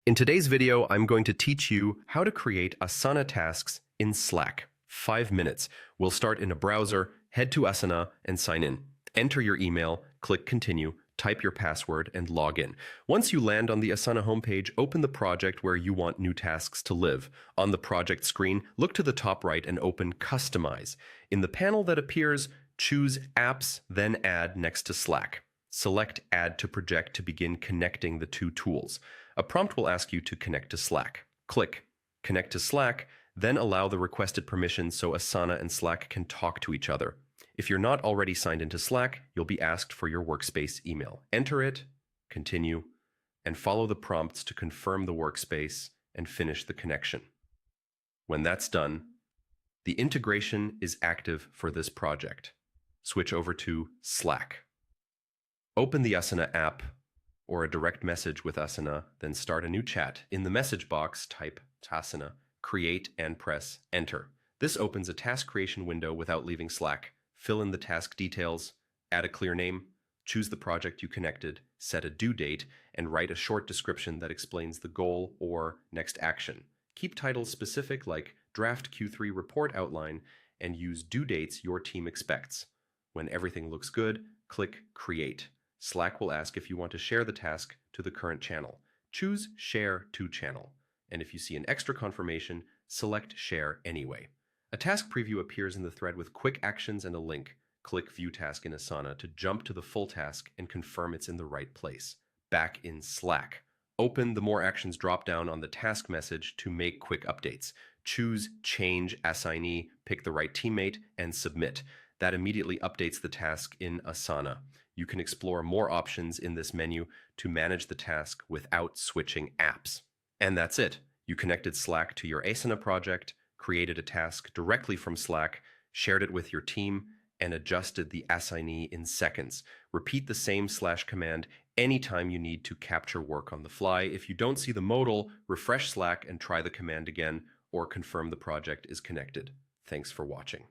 In today's video, I'm going to teach you how to create Asana tasks in Slack. 5 minutes. We'll start in a browser, head to Asana, and sign in. Enter your email, click Continue, type your password, and log in. Once you land on the Asana homepage, open the project where you want new tasks to live. On the project screen, look to the top right and open Customize. In the panel that appears, choose Apps, then Add next to Slack. Select Add to Project to begin connecting the two tools. A prompt will ask you to connect to Slack. Click Connect to Slack, then allow the requested permissions so Asana and Slack can talk to each other. If you're not already signed into Slack, you'll be asked for your workspace email. Enter it, continue, and follow the prompts to confirm the workspace and finish the connection. When that's done, the integration is active for this project. Switch over to Slack. Open the Asana app or a direct message with Asana, then start a new chat. In the message box, type Asana, create, and press Enter. This opens a task creation window without leaving Slack. Fill in the task details, add a clear name, choose the project you connected, set a due date, and write a short description that explains the goal or next action. Keep titles specific like Draft Q3 Report Outline and use due dates your team expects. When everything looks good, click Create. Slack will ask if you want to share the task to the current channel. Choose Share to Channel, and if you see an extra confirmation, select Share anyway. A task preview appears in the thread with quick actions and a link. Click View Task in Asana to jump to the full task and confirm it's in the right place. Back in Slack. Open the More Actions drop-down on the task message to make quick updates. Choose Change Assignee, pick the right teammate, and submit. That immediately updates the task in Asana. You can explore more options in this menu to manage the task without switching apps. And that's it. You connected Slack to your Asana project, created a task directly from Slack, shared it with your team, and adjusted the assignee in seconds. Repeat the same /command anytime you need to capture work on the fly. If you don't see the modal, refresh Slack and try the command again, or confirm the project is connected. Thanks for watching.